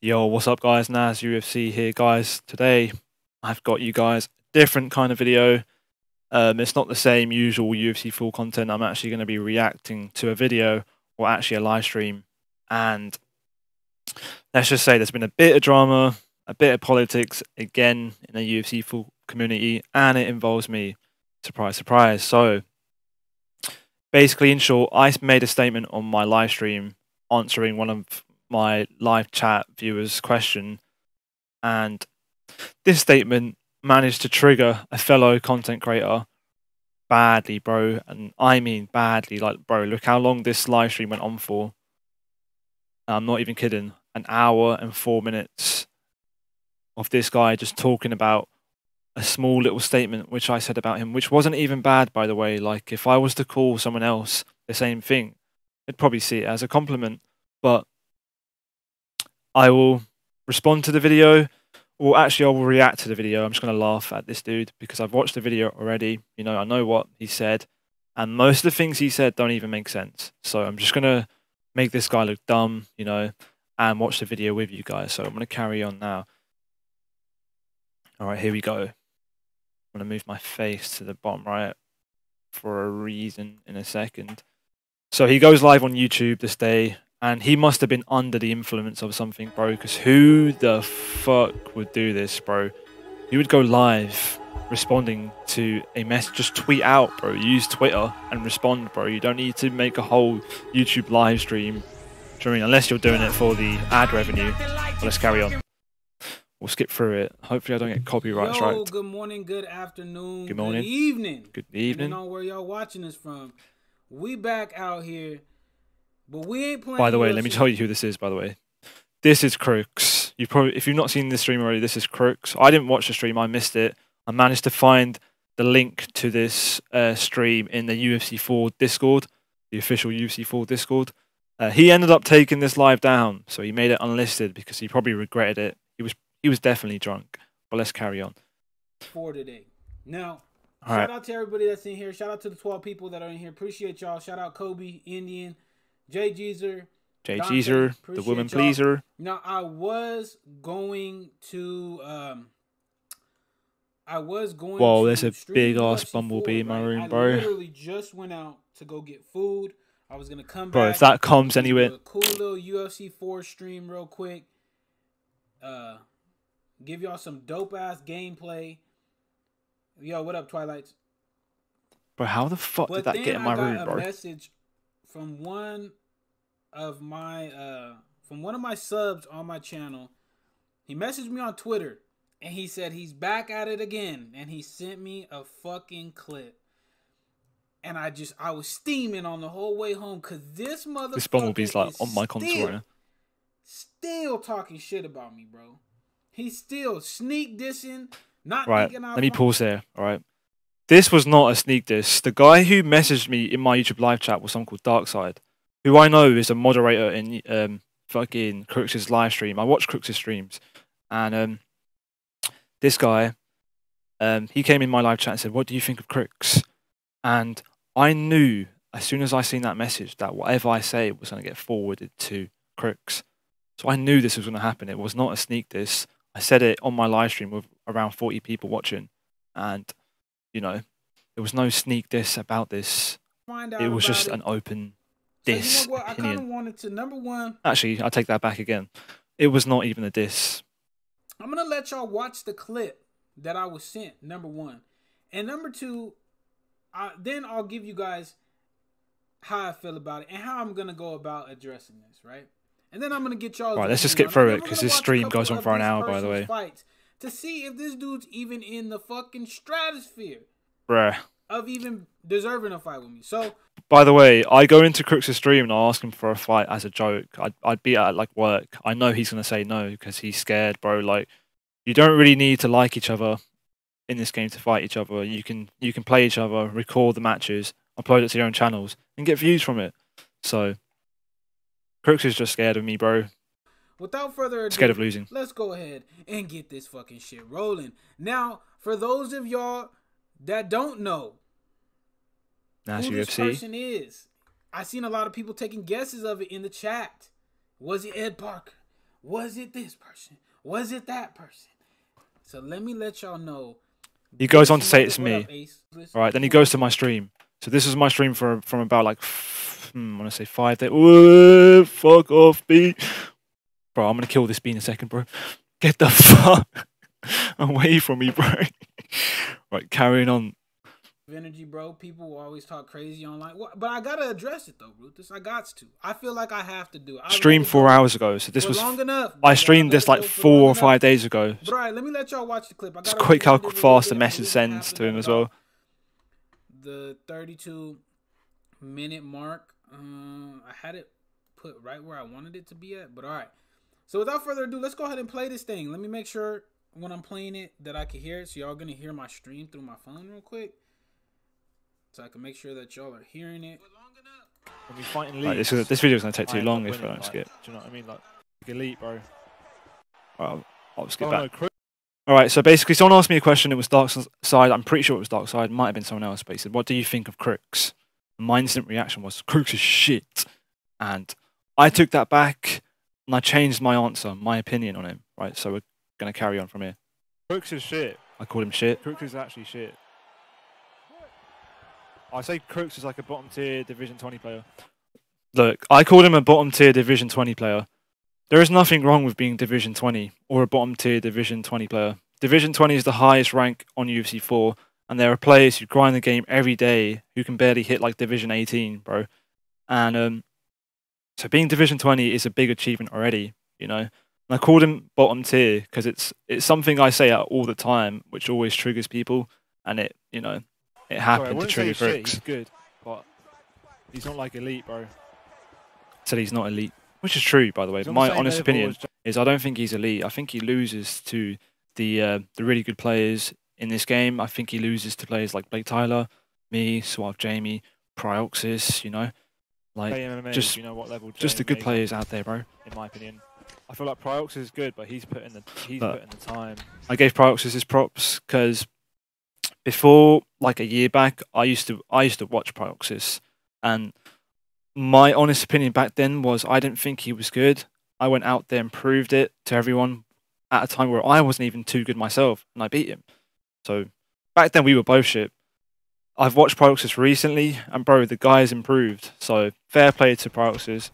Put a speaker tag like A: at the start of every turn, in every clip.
A: Yo, what's up guys? NazUFC here guys. Today I've got you guys a different kind of video. It's not the same usual UFC full content. I'm actually going to be reacting to a video or actually a live stream. And let's just say there's been a bit of drama, a bit of politics again in the UFC full community, and it involves me. Surprise, surprise. So basically, in short, I made a statement on my live stream answering one of my live chat viewers' question, and this statement managed to trigger a fellow content creator badly, bro, and I mean badly. Like, bro, look how long this live stream went on for. I'm not even kidding. An hour and 4 minutes of this guy just talking about a small little statement which I said about him, which wasn't even bad, by the way. Like, if I was to call someone else the same thing, they'd probably see it as a compliment. But I will respond to the video, or actually I will react to the video. I'm just going to laugh at this dude because I've watched the video already. You know, I know what he said, and most of the things he said don't even make sense. So I'm just going to make this guy look dumb, you know, and watch the video with you guys. So I'm going to carry on now. All right, here we go. I'm going to move my face to the bottom right for a reason in a second. So he goes live on YouTube this day, and he must have been under the influence of something, bro, because who the fuck would do this, bro? You would go live responding to a message, just tweet out, bro. Use Twitter and respond, bro. You don't need to make a whole YouTube live stream, unless you're doing it for the ad revenue. But let's carry on. We'll skip through it. Hopefully I don't get copyright striked.
B: Good morning, good afternoon,
A: good morning,
B: good evening.
A: Good evening.
B: Depending on where y'all watching us from. We back out here. But we ain't playing.
A: By the way, let me tell you who this is, by the way. This is Crooks. If you've not seen this stream already, this is Crooks. I didn't watch the stream, I missed it. I managed to find the link to this stream in the UFC 4 Discord, the official UFC 4 Discord. He ended up taking this live down, so he made it unlisted because he probably regretted it. He was definitely drunk. But let's carry on.
B: For today. Now,
A: all
B: shout out to everybody that's in here. Shout out to the 12 people that are in here. Appreciate y'all. Shout out Kobe, Indian, Jay Jeezer,
A: the woman pleaser.
B: Now, I was going to
A: Whoa, there's a big ass bumblebee in my room, bro.
B: I literally just went out to go get food. I was gonna come back.
A: Bro, if that comes anywhere.
B: A cool little UFC 4 stream real quick. Give y'all some dope ass gameplay. Yo, what up, Twilights?
A: Bro, how the fuck did that get in my room, bro?
B: I got a message from one of my subs on my channel. He messaged me on Twitter and he said he's back at it again, and he sent me a fucking clip. And I was steaming on the whole way home because this motherfucker,
A: this bumblebee's like on my console right now.
B: Still talking shit about me, bro. He's still sneak dissing, not
A: right.
B: thinking out.
A: Let me pause there. All right. This was not a sneak diss. The guy who messaged me in my YouTube live chat was someone called Darkside, who I know is a moderator in fucking Crooks' live stream. I watch Crooks' streams, and this guy, he came in my live chat and said, "What do you think of Crooks?" And I knew as soon as I seen that message that whatever I say was going to get forwarded to Crooks. So I knew this was going to happen. It was not a sneak diss. I said it on my live stream with around 40 people watching, and you know, there was no sneak diss about this. It was just an open diss.
B: So you know what? I kind of wanted to, number one.
A: Actually, I take that back again. It was not even a diss.
B: I'm gonna let y'all watch the clip that I was sent. Number one, and number two, then I'll give you guys how I feel about it and how I'm gonna go about addressing this, right? And then I'm gonna get y'all.
A: Right, let's just skip through it because this stream goes on for an hour, by the way.
B: Fights to see if this dude's even in the fucking stratosphere,
A: bruh,
B: of even deserving a fight with me. So,
A: by the way, I go into Crooks' stream and I ask him for a fight as a joke. I'd be at like work. I know he's gonna say no because he's scared, bro. Like, you don't really need to like each other in this game to fight each other. You can play each other, record the matches, upload it to your own channels, and get views from it. So Crooks is just scared of me, bro.
B: Without further ado,
A: scared of losing.
B: Let's go ahead and get this fucking shit rolling. Now, for those of y'all that don't know who this person is, I seen a lot of people taking guesses of it in the chat. Was it Ed Parker? Was it this person? Was it that person? So let me let y'all know.
A: He goes on to say it's
B: What
A: me.
B: up, Ace?
A: All right, then he goes to my stream. So this is my stream from about like, I want to say 5 days. Whoa, fuck off, B. Bro, I'm going to kill this B in a second, bro. Get the fuck away from me, bro. Right, carrying on.
B: Energy, bro. People will always talk crazy online. But I got to address it, though, Ruthless. I got to. I feel like I have to do it.
A: Streamed 4 hours ago. So this was
B: long enough.
A: I streamed this like 4 or 5 days ago.
B: But all right, let me let y'all watch the clip.
A: It's quick how fast the message sends to him as well.
B: The 32-minute mark. I had it put right where I wanted it to be at. But all right. So without further ado, let's go ahead and play this thing. Let me make sure when I'm playing it that I can hear it. So y'all going to hear my stream through my phone real quick. So I can make sure that y'all are hearing it.
A: When we fight in leagues, this video is going to take too long if I don't skip. Do you know what I mean? Like elite, bro. Alright, I'll skip back. Alright, so basically someone asked me a question. It was Dark Side. I'm pretty sure it was Dark Side. Might have been someone else, but he said, what do you think of Crooks? My instant reaction was, Crooks is shit. And I took that back and I changed my answer, my opinion on him. Right, so we're going to carry on from here. Crooks is shit. I called him shit. Crooks is actually shit. I say Crooks is like a bottom tier Division 20 player. Look, I called him a bottom tier Division 20 player. There is nothing wrong with being Division 20 or a bottom tier Division 20 player. Division 20 is the highest rank on UFC 4, and there are players who grind the game every day who can barely hit like Division 18, bro. And so being Division 20 is a big achievement already, you know. And I called him bottom tier because it's something I say all the time, which always triggers people, and it, you know, it happened to trigger Crooks. He's good, but he's not like elite, bro. Said he's not elite, which is true, by the way. My honest opinion is I don't think he's elite. I think he loses to the really good players in this game. I think he loses to players like Blake Tyler, me, Suave Jamie, Prioxis, you know, like MMA, just you know what level just the good players out there, bro. In my opinion, I feel like Prioxis is good, but he's put in the time. I gave Prioxis his props because before, like a year back, I used to watch Prioxis, and my honest opinion back then was I didn't think he was good. I went out there and proved it to everyone at a time where I wasn't even too good myself, and I beat him. So back then we were both shit. I've watched Prioxis recently, and bro, the guy's improved. So fair play to Prioxis.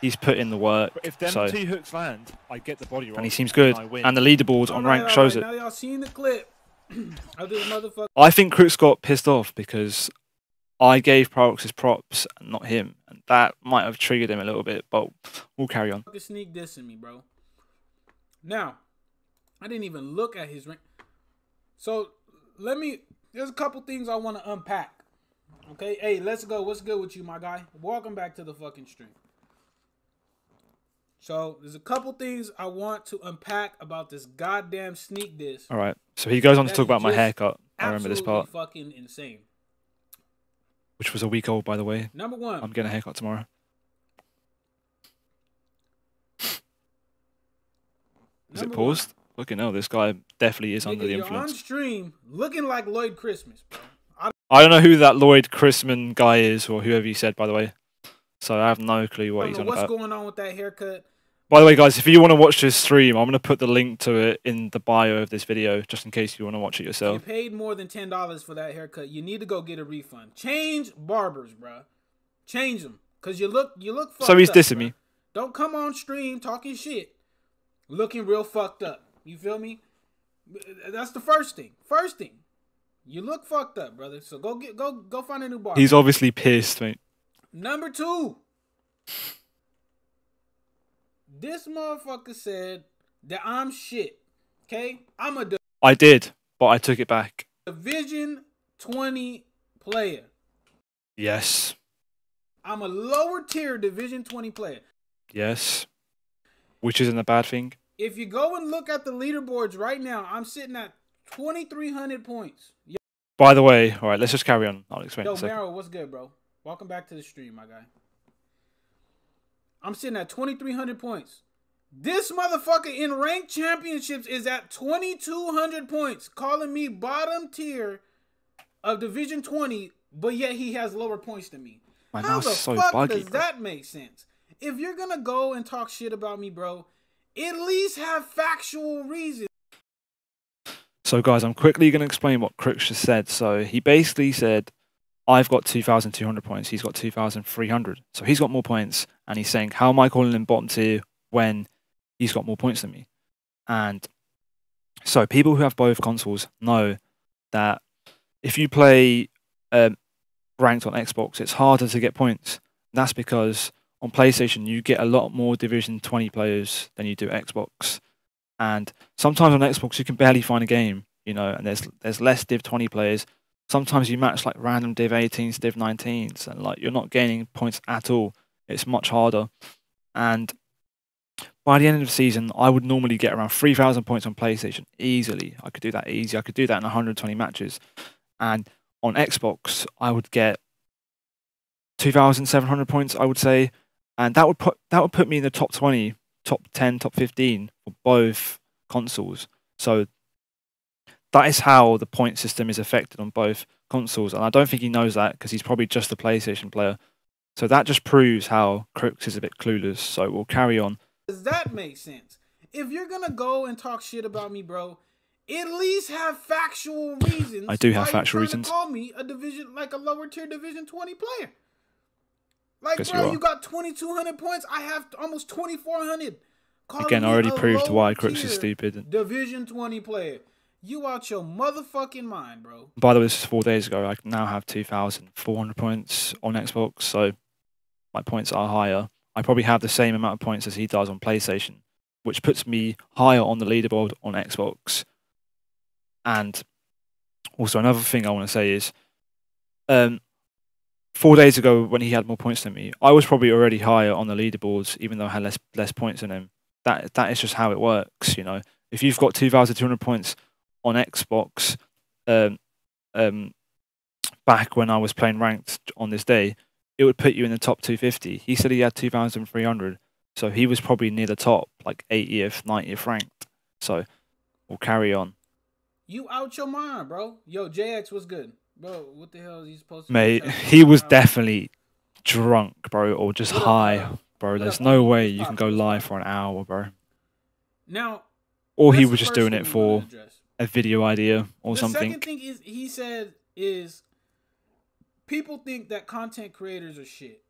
A: He's put in the work. But if them 2 hooks land, I get the body roll. And he seems good. And the leaderboards on rank shows it.
B: Now y'all seen the clip.
A: I think Crooks got pissed off because I gave Prioxis props and not him, and that might have triggered him a little bit, but we'll carry on.
B: Sneak dissing me, bro. Now, I didn't even look at his rank. So, there's a couple things I want to unpack. Okay, hey, let's go. What's good with you, my guy? Welcome back to the fucking stream. So, there's a couple things I want to unpack about this goddamn sneak diss.
A: All right. So he goes on to talk about my haircut. I remember this part.
B: Fucking insane.
A: Which was a week old, by the way.
B: Number one.
A: I'm getting a haircut tomorrow. Is it paused? Fucking hell, this guy definitely is under the influence.
B: You're on stream looking like Lloyd Christmas, bro.
A: I don't know who that Lloyd Christman guy is, or whoever you said, by the way. So I have no clue what he's on about.
B: What's going on with that haircut?
A: By the way, guys, if you want to watch this stream, I'm going to put the link to it in the bio of this video, just in case you want to watch it yourself.
B: You paid more than $10 for that haircut. You need to go get a refund. Change barbers, bro. Change them, cause you look fucked up.
A: So he's dissing me.
B: Don't come on stream talking shit, looking real fucked up. You feel me? That's the first thing. First thing, you look fucked up, brother. So go find a new barber.
A: He's obviously pissed, mate.
B: Number 2. This motherfucker said that I'm shit. Okay?
A: I did, but I took it back.
B: Division 20 player.
A: Yes.
B: I'm a lower tier Division 20 player.
A: Yes. Which isn't a bad thing.
B: If you go and look at the leaderboards right now, I'm sitting at 2,300 points.
A: By the way, all right, let's just carry on. I'll explain in a second.
B: Mero, what's good, bro? Welcome back to the stream, my guy. I'm sitting at 2,300 points. This motherfucker in ranked championships is at 2,200 points, calling me bottom tier of Division 20, but yet he has lower points than me.
A: My
B: How the
A: so
B: fuck
A: buggy,
B: does that make sense? If you're gonna go and talk shit about me, bro, At least have factual reasons.
A: So, guys, I'm quickly going to explain what Crooks just said. So, he basically said, I've got 2,200 points. He's got 2,300. So, he's got more points. And he's saying, how am I calling him bottom tier when he's got more points than me? And so, people who have both consoles know that if you play ranked on Xbox, it's harder to get points. And that's because on PlayStation, you get a lot more Division 20 players than you do Xbox. And sometimes on Xbox, you can barely find a game, you know, and there's less Div 20 players. Sometimes you match like random Div 18s, Div 19s, and like you're not gaining points at all. It's much harder. And by the end of the season, I would normally get around 3,000 points on PlayStation easily. I could do that easy. I could do that in 120 matches. And on Xbox, I would get 2,700 points, I would say, and that would put me in the top 20, top 10, top 15 for both consoles. So that is how the point system is affected on both consoles, and I don't think he knows that because he's probably just a PlayStation player. So that just proves how Crooks is a bit clueless. So we'll carry on.
B: Does that make sense? If you're gonna go and talk shit about me, bro, at least have factual reasons.
A: I do have factual reasons.
B: To call me a division, like a lower tier Division 20 player. Like, bro, you got 2,200 points. I have almost 2,400.
A: Again, I already proved why Crooks is stupid.
B: Division 20 player. You out your motherfucking mind, bro.
A: By the way, this is 4 days ago. I now have 2,400 points on Xbox, so my points are higher. I probably have the same amount of points as he does on PlayStation, which puts me higher on the leaderboard on Xbox. And also another thing I want to say is, 4 days ago when he had more points than me, I was probably already higher on the leaderboards, even though I had less points than him. That is just how it works, you know. If you've got 2,200 points on Xbox, back when I was playing ranked on this day, it would put you in the top 250. He said he had 2,300, so he was probably near the top, like 80th, 90th ranked. So we'll carry on.
B: You out your mind, bro. Yo, JX was good. Bro, what the hell is he supposed to
A: Mate, he was definitely drunk, bro, or just high, bro. There's no way you can go live for an hour, bro.
B: Now,
A: or he was just doing it for a video idea or something.
B: The second thing he said is people think that content creators are shit.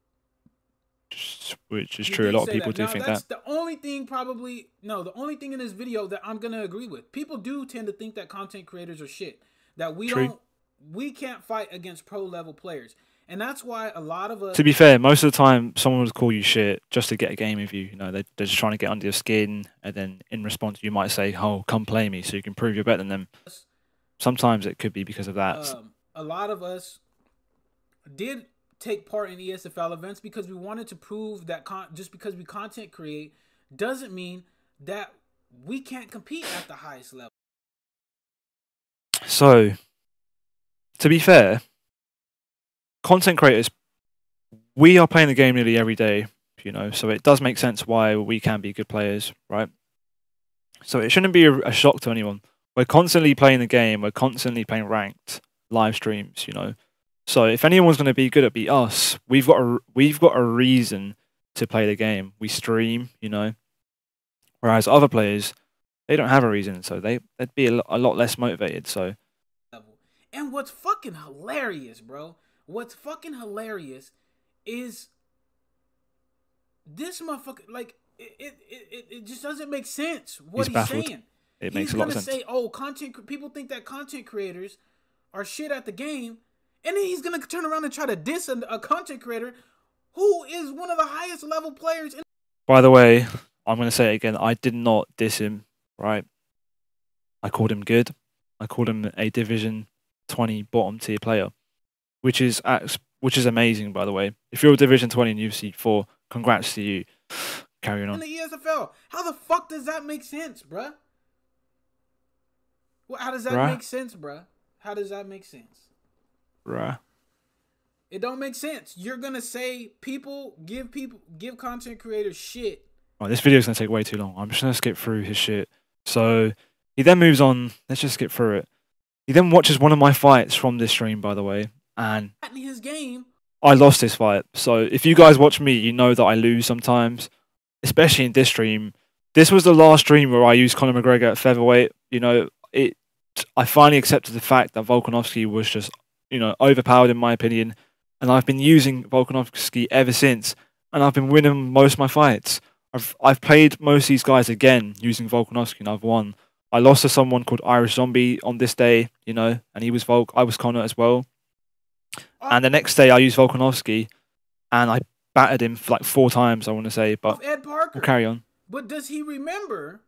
A: Which is true. A lot of people do think that.
B: That's the only thing the only thing in this video that I'm going to agree with. People do tend to think that content creators are shit. That we can't fight against pro level players. And that's why a lot of us...
A: To be fair, most of the time, someone would call you shit just to get a game with you. You know, they're just trying to get under your skin, and then in response, you might say, "Oh, come play me," so you can prove you're better than them. Sometimes it could be because of that.
B: A lot of us did take part in ESFL events because we wanted to prove that just because we content create doesn't mean that we can't compete at the highest level.
A: So, to be fair, content creators, we are playing the game nearly every day, you know, so it does make sense why we can be good players, right? So it shouldn't be a shock to anyone. We're constantly playing the game, we're constantly playing ranked live streams, you know. So if anyone's going to be good, it'd be us. We've got a reason to play the game. We stream, you know. Whereas other players, they don't have a reason, so they'd be a lot less motivated. So.
B: And what's fucking hilarious, bro? What's fucking hilarious is this motherfucker. Like it just doesn't make sense what he's saying.
A: It makes a lot of sense.
B: He's gonna say, "Oh, people think that content creators are shit at the game," and then he's gonna turn around and try to diss a content creator who is one of the highest level players.
A: By the way, I'm gonna say it again. I did not diss him. Right? I called him good. I called him a Division 20 bottom tier player, which is amazing, by the way. If you're a Division 20 in UFC 4, congrats to you. Carrying on.
B: In the ESFL, how the fuck does that make sense, bruh? Well, how does that make sense, bruh? How does that make sense?
A: Bruh.
B: It don't make sense. You're gonna say give content creators shit.
A: Right, this video is gonna take way too long. I'm just gonna skip through his shit. So he then moves on. Let's just skip through it. He then watches one of my fights from this stream, by the way, and
B: in his game,
A: I lost this fight. So if you guys watch me, you know that I lose sometimes, especially in this stream. this was the last stream where I used Conor McGregor at featherweight. You know, I finally accepted the fact that Volkanovski was just, you know, overpowered in my opinion, and I've been using Volkanovski ever since, and I've been winning most of my fights. I've played most of these guys again using Volkanovski, and I've won. I lost to someone called Irish Zombie on this day, you know, and he was I was Conor as well. And the next day I used Volkanovski, and I battered him for like 4 times, I want to say, but
B: Ed Parker.
A: We'll carry on.
B: But does he remember?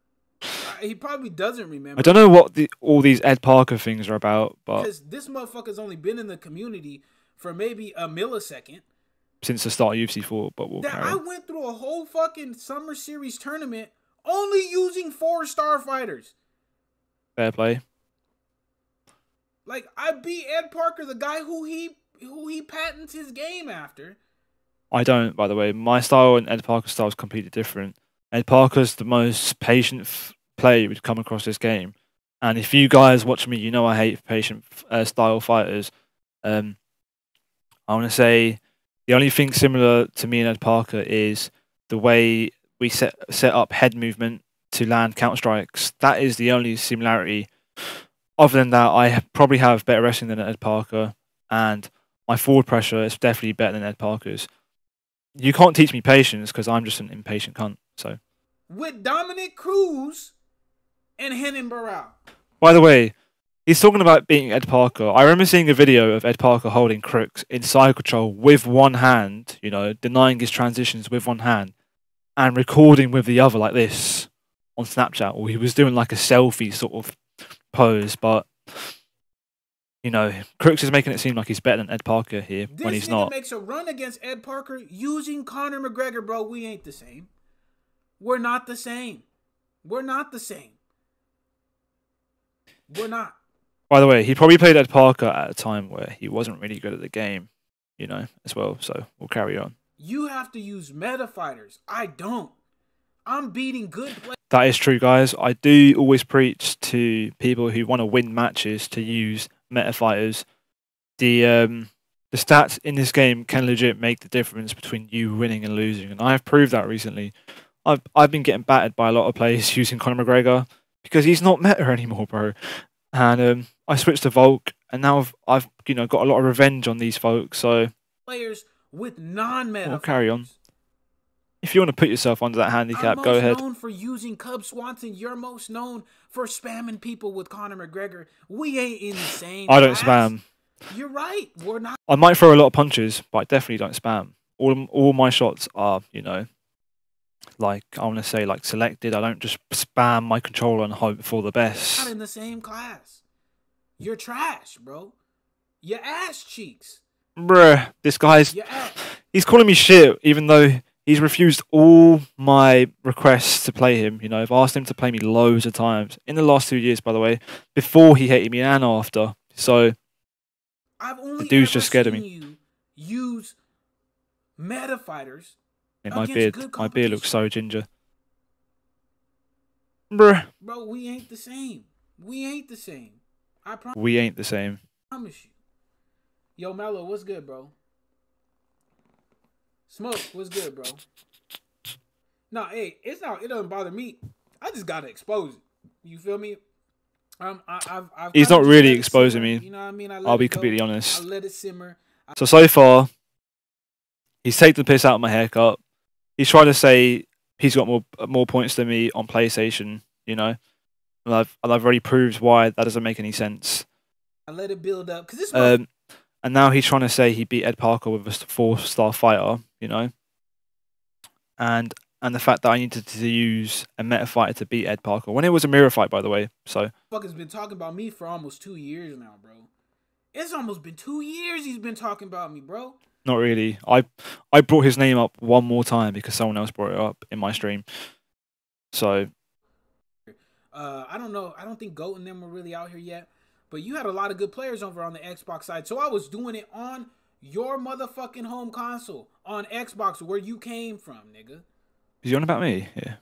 B: He probably doesn't remember.
A: I don't know what all these Ed Parker things are about, but
B: because this motherfucker's only been in the community for maybe a millisecond
A: since the start of UFC 4. But we'll carry on.
B: I went through a whole fucking Summer Series tournament only using 4-star fighters.
A: Fair play.
B: Like, I beat Ed Parker, the guy who he patents his game after.
A: I don't, by the way. My style and Ed Parker's style is completely different. Ed Parker's the most patient player you would come across this game. And if you guys watch me, you know I hate patient style fighters. I want to say the only thing similar to me and Ed Parker is the way we set up head movement to land counter strikes. That is the only similarity. Other than that, I probably have better wrestling than Ed Parker, and my forward pressure is definitely better than Ed Parker's. You can't teach me patience because I'm just an impatient cunt. So,
B: with Dominic Cruz and Renan Barão.
A: By the way, he's talking about beating Ed Parker. I remember seeing a video of Ed Parker holding Crooks in side control with one hand, you know, denying his transitions with one hand, and recording with the other like this on Snapchat, or he was doing like a selfie sort of pose, but you know, Crooks is making it seem like he's better than Ed Parker here when he's not.
B: This nigga makes a run against Ed Parker using Conor McGregor, bro. We ain't the same. We're not the same. We're not the same. We're not.
A: By the way, he probably played Ed Parker at a time where he wasn't really good at the game, you know, as well. So we'll carry on.
B: You have to use meta fighters. I don't. I'm beating good players.
A: That is true, guys. I do always preach to people who want to win matches to use meta fighters. The stats in this game can legit make the difference between you winning and losing, and I have proved that recently. I've been getting battered by a lot of players using Conor McGregor because he's not meta anymore, bro. And I switched to Volk, and now I've you know got a lot of revenge on these folks. So
B: players with non-meta.
A: I'll carry on. If you want to put yourself under that handicap, go ahead.
B: I'm most known for using Cub Swanson. You're most known for spamming people with Conor McGregor. We ain't in the same
A: I don't
B: class.
A: spam.
B: You're right. We're not.
A: I might throw a lot of punches, but I definitely don't spam. All my shots are, you know, like I want to say, like selected. I don't just spam my controller and hope for the best.
B: Not in the same class. You're trash, bro. Your ass cheeks.
A: Bruh, this guy's he's calling me shit, even though he's refused all my requests to play him. You know, I've asked him to play me loads of times in the last 2 years, by the way, before he hated me and after. So the dude's just scared of me.
B: You use meta fighters.
A: My beard looks so ginger. Bruh.
B: Bro, we ain't the same. We ain't the same. I promise.
A: We ain't the same.
B: I promise you. Yo, Mello, what's good, bro? Smoke, what's good, bro? No, hey, it doesn't bother me. I just gotta expose it. You feel me?
A: He's not really exposing me.
B: You know what I mean?
A: I'll be completely honest.
B: I let it simmer.
A: So far, he's taken the piss out of my haircut. He's trying to say he's got more points than me on PlayStation, you know? And I've already proved why that doesn't make any sense.
B: I let it build up. Cause this
A: and now he's trying to say he beat Ed Parker with a 4-star fighter, you know? And the fact that I needed to use a meta fighter to beat Ed Parker, when it was a mirror fight, by the way, so...
B: Fucker's been talking about me for almost 2 years now, bro. It's almost been 2 years he's been talking about me, bro.
A: Not really. I brought his name up one more time because someone else brought it up in my stream. So...
B: I don't know. I don't think Goat and them were really out here yet. But you had a lot of good players over on the Xbox side. So I was doing it on your motherfucking home console. On Xbox, where you came from, nigga.
A: Is he on about me? Yeah.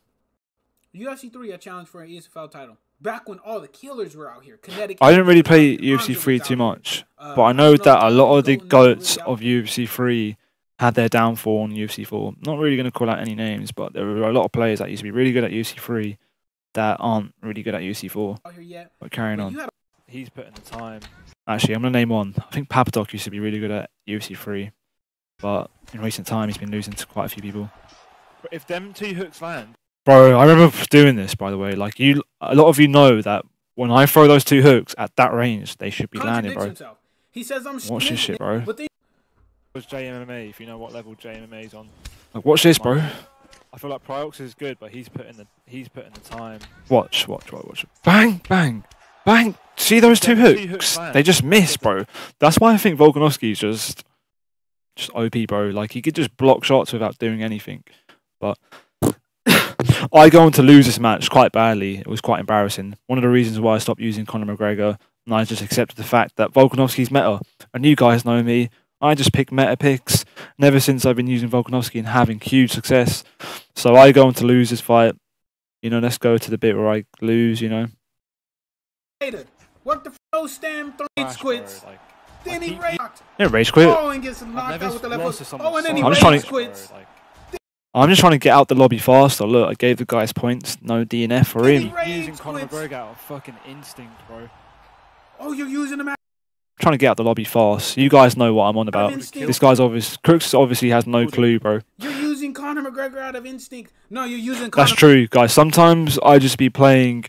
B: UFC 3, I challenged for an ESFL title. Back when all the killers were out here. Kinetic.
A: I didn't really play UFC 3 too much. But I know that a lot of the GOATs of UFC 3 had their downfall on UFC 4. Not really going to call out any names, but there were a lot of players that used to be really good at UFC 3 that aren't really good at UFC 4. But carrying on. He's putting the time. Actually, I'm going to name one. I think Papadok used to be really good at UFC 3, but in recent time he's been losing to quite a few people. But if them 2 hooks land... Bro, I remember doing this, by the way. Like, a lot of you know that when I throw those 2 hooks at that range, they should be landing, bro.
B: He says I'm
A: watch this shit, bro. But was JMMA, if you know what level JMMA's on. Like, watch this, bro. I feel like Priox is good, but he's putting the time. Watch. Bang, bang, bang. See those 2 hooks? They just miss, bro. That's why I think Volkanovski's just OP, bro. Like, he could just block shots without doing anything. But I go on to lose this match quite badly. It was quite embarrassing. One of the reasons why I stopped using Conor McGregor, and I just accepted the fact that Volkanovski's meta. And you guys know me. I just pick meta picks. And ever since I've been using Volkanovski and having huge success. So I go on to lose this fight. You know, let's go to the bit where I lose, you know.
B: Work the flow stem, 3 quits. Then he rage.
A: Yeah, rage quit.
B: Oh, and gets knocked out with the left. Oh, and then he rage quits.
A: I'm just trying to get out the lobby faster. Look, I gave the guys points. No DNF for him.
B: Using
A: Conor McGregor out of fucking instinct, bro.
B: Oh, you're using him.
A: Trying to get out the lobby fast. You guys know what I'm on about. This guy's obvious. Crooks obviously has no clue, bro.
B: You're using Conor McGregor out of instinct. No, you're using Conor.
A: That's true, guys. Sometimes I just be playing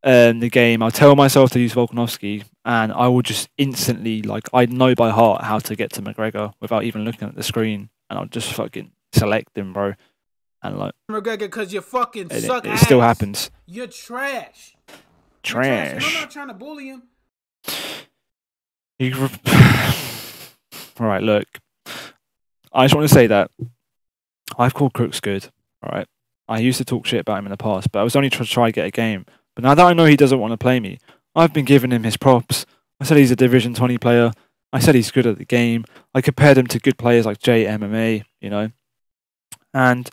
A: the game. I'll tell myself to use Volkanovski, and I will just instantly, like, I know by heart how to get to McGregor without even looking at the screen, and I'll just fucking select him, bro. And like
B: McGregor, because you fucking suck
A: it
B: ass.
A: Still happens.
B: You're trash.
A: Trash.
B: I'm not trying to bully him.
A: Alright, look. I just want to say that I've called Crooks good. Alright. I used to talk shit about him in the past, but I was only trying to try to get a game. But now that I know he doesn't want to play me, I've been giving him his props. I said he's a Division 20 player. I said he's good at the game. I compared him to good players like JMMA, you know. And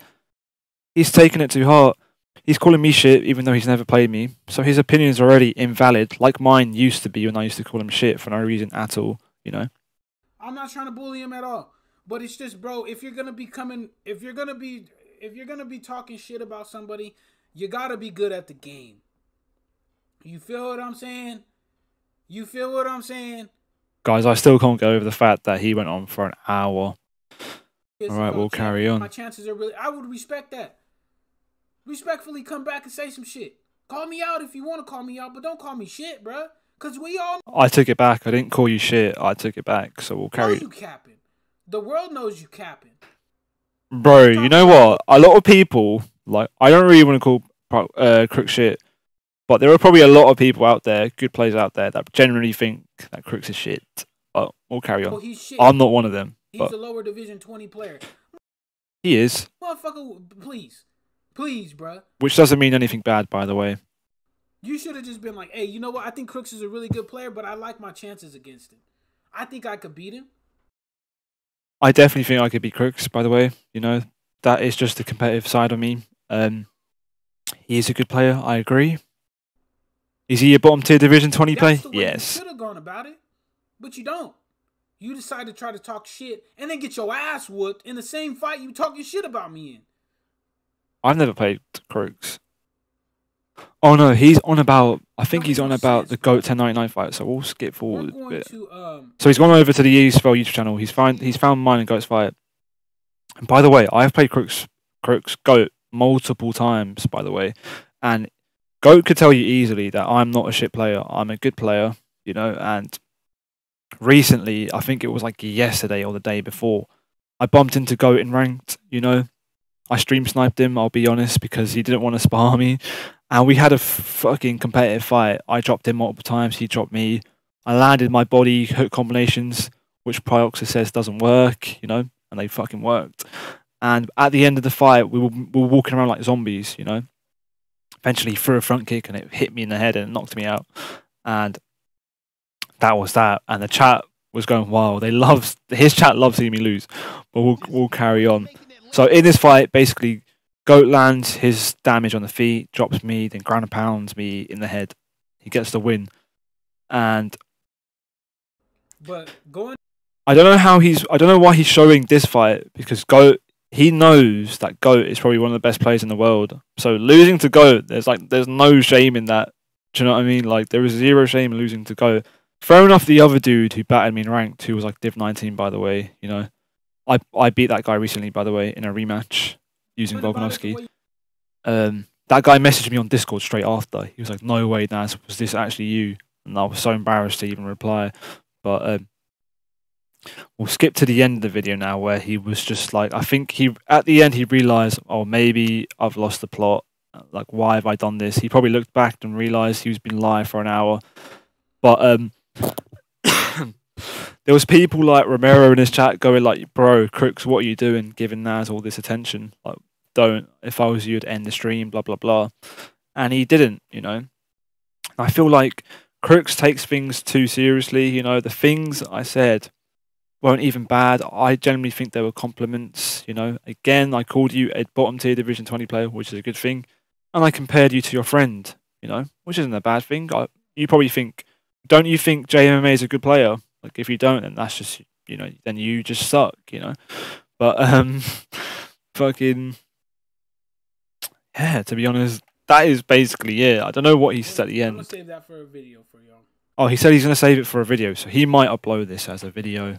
A: he's taken it to heart. He's calling me shit even though he's never played me. So his opinion is already invalid, like mine used to be when I used to call him shit for no reason at all, you know.
B: I'm not trying to bully him at all. But it's just, bro, if you're gonna be talking shit about somebody, you gotta be good at the game. You feel what I'm saying?
A: Guys, I still can't get over the fact that he went on for an hour. Alright, we'll carry on.
B: My chances are really... I would respect that. Respectfully come back and say some shit. Call me out if you want to call me out, but don't call me shit, bruh. Because we all...
A: I took it back. I didn't call you shit. I took it back, so we'll carry on.
B: You capping. The world knows you capping.
A: Bro, you know what? A lot of people... Like, I don't really want to call Crooks shit. But there are probably a lot of people out there, good players out there, that generally think that Crooks is shit. But we'll carry on. I'm not one of them.
B: He's a lower Division 20 player.
A: He is.
B: Motherfucker, please. Please, bruh.
A: Which doesn't mean anything bad, by the way.
B: You should have just been like, hey, you know what? I think Crooks is a really good player, but I like my chances against him. I think I could beat him.
A: I definitely think I could beat Crooks, by the way. You know, that is just the competitive side of me. He is a good player, I agree. Is he a bottom tier Division 20 player? Yes.
B: You should have gone about it, but you don't. You decide to try to talk shit and then get your ass whooped in the same fight you talking shit about me in.
A: I've never played Crooks. Oh no, he's on about... I think he's on about the GOAT 1099 fight, so we'll skip forward a bit. So he's gone over to the ESFL YouTube channel. He's found mine and GOAT's fight. And by the way, I've played Crooks GOAT multiple times, by the way. And GOAT could tell you easily that I'm not a shit player. I'm a good player, you know, and recently, I think it was like yesterday or the day before, I bumped into GOAT in ranked, you know. I stream sniped him, I'll be honest, because he didn't want to spar me. And we had a fucking competitive fight. I dropped him multiple times, he dropped me. I landed my body hook combinations, which Priox says doesn't work, you know, and they fucking worked. And at the end of the fight, we were walking around like zombies, you know. Eventually threw a front kick and it hit me in the head and it knocked me out. And that was that. And the chat was going wild. His chat loves seeing me lose. But we'll carry on. So in this fight, basically, GOAT lands his damage on the feet, drops me, then ground and pounds me in the head. He gets the win. And I don't know how I don't know why he's showing this fight, because GOAT, he knows that GOAT is probably one of the best players in the world. So losing to GOAT, there's no shame in that. Do you know what I mean? Like, there is zero shame in losing to GOAT. Throwing off the other dude who battered me in ranked, who was like Div 19, by the way, you know. I beat that guy recently, by the way, in a rematch using Volkanovski. That guy messaged me on Discord straight after. He was like, "No way, Naz, was this actually you?" And I was so embarrassed to even reply. But we'll skip to the end of the video now, where he was just like, I think at the end he realized, oh, maybe I've lost the plot. Like, why have I done this? He probably looked back and realized he was been live for an hour. But there was people like Romero in his chat going like, "Bro, Crooks, what are you doing giving Naz all this attention? Like, don't. If I was you, I'd end the stream, blah, blah, blah." And he didn't, you know. I feel like Crooks takes things too seriously, you know. The things I said weren't even bad. I generally think they were compliments, you know. Again, I called you a bottom tier Division 20 player, which is a good thing. And I compared you to your friend, you know, which isn't a bad thing. You probably think, don't you think JMMA is a good player? Like, if you don't, then that's just, you know, then you just suck, you know. But fucking, yeah, to be honest, that is basically it. I don't know what he said at the end.
B: I'm gonna save that for a video for y'all.
A: Oh, he said he's gonna save it for a video, so he might upload this as a video.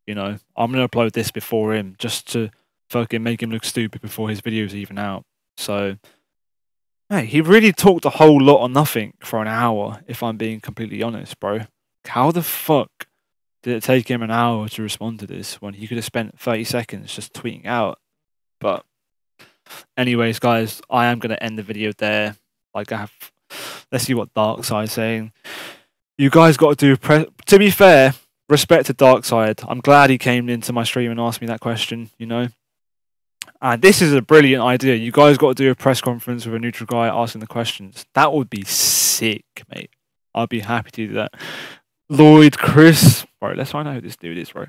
A: You know, I'm gonna upload this before him, just to fucking make him look stupid before his video's even out. So, hey, he really talked a whole lot on nothing for an hour, if I'm being completely honest, bro. How the fuck did it take him an hour to respond to this when he could have spent 30 seconds just tweeting out? But anyways, guys, I am going to end the video there. Like, let's see what Darkside's saying. You guys got to do, to be fair, respect to Darkside. I'm glad he came into my stream and asked me that question, you know. And this is a brilliant idea. You guys got to do a press conference with a neutral guy asking the questions. That would be sick, mate. I'd be happy to do that. Lloyd, Chris. Bro, let's find out who this dude is, bro.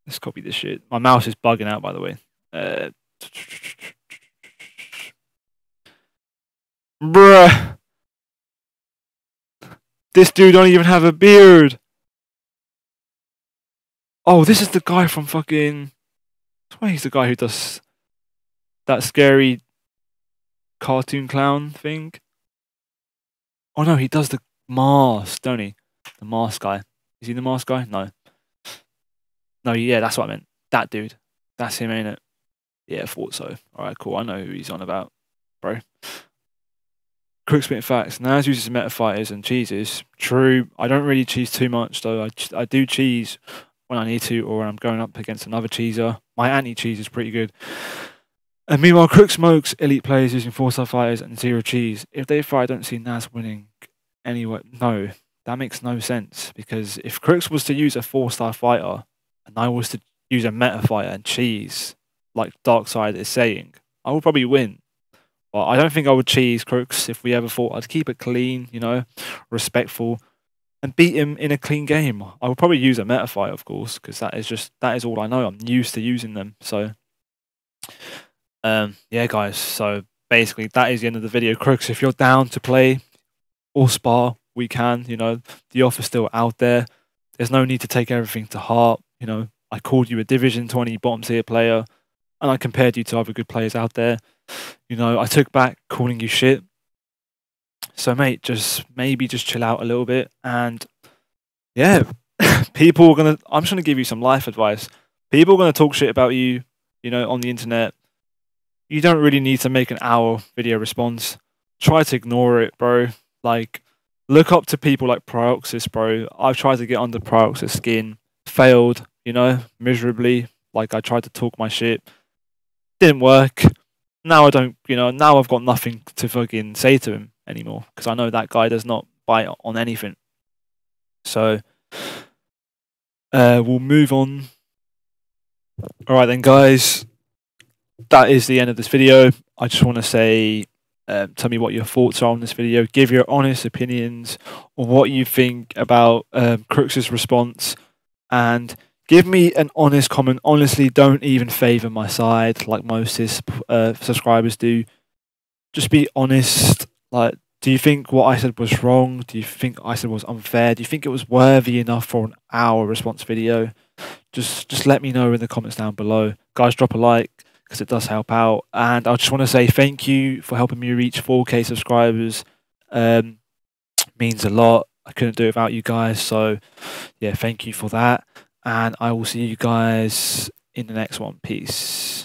A: Let's copy this shit. My mouse is bugging out, by the way. Bruh. This dude don't even have a beard. Oh, this is the guy from fucking... Why he's the guy who does that scary cartoon clown thing. Oh no, he does the mask, don't he? The mask guy. Is he the mask guy? No. No, yeah, that's what I meant. That dude. That's him, ain't it? Yeah, I thought so. Alright, cool. I know who he's on about, bro. Crook spitting facts. Naz uses meta fighters and cheeses. True. I don't really cheese too much, though. I do cheese when I need to, or when I'm going up against another cheeser. My anti-cheese is pretty good. And meanwhile, Crook smokes elite players using 4-star fighters and 0 cheese. If they fight, I don't see Naz winning anyway. No, that makes no sense. Because if Crooks was to use a 4-star fighter, and I was to use a meta fighter and cheese, like Darkside is saying, I would probably win. But I don't think I would cheese Crooks if we ever fought. I'd keep it clean, you know, respectful, and beat him in a clean game. I would probably use a meta fight, of course, because that is all I know. I'm used to using them. So, yeah, guys. So basically, that is the end of the video. Crooks, if you're down to play or spar, we can. You know, the offer's still out there. There's no need to take everything to heart. You know, I called you a Division 20 bottom tier player, and I compared you to other good players out there. You know, I took back calling you shit. So, mate, maybe just chill out a little bit. And, yeah, people are going to... I'm just going to give you some life advice. People are going to talk shit about you, you know, on the internet. You don't really need to make an hour video response. Try to ignore it, bro. Like, look up to people like Prioxis, bro. I've tried to get under Prioxis' skin. Failed, you know, miserably. Like, I tried to talk my shit. Didn't work. Now I don't, you know, now I've got nothing to fucking say to him anymore, because I know that guy does not bite on anything. So, we'll move on. Alright then, guys. That is the end of this video. I just want to say, tell me what your thoughts are on this video. Give your honest opinions on what you think about Crooks' response. And give me an honest comment. Honestly, don't even favour my side like most of his subscribers do. Just be honest. Like, Do you think what I said was wrong? Do you think I said was unfair? Do you think it was worthy enough for an hour response video? Just let me know in the comments down below. Guys, drop a like because it does help out. And I just want to say thank you for helping me reach 4K subscribers. Means a lot. I couldn't do it without you guys. So yeah, thank you for that. And I will see you guys in the next one. Peace.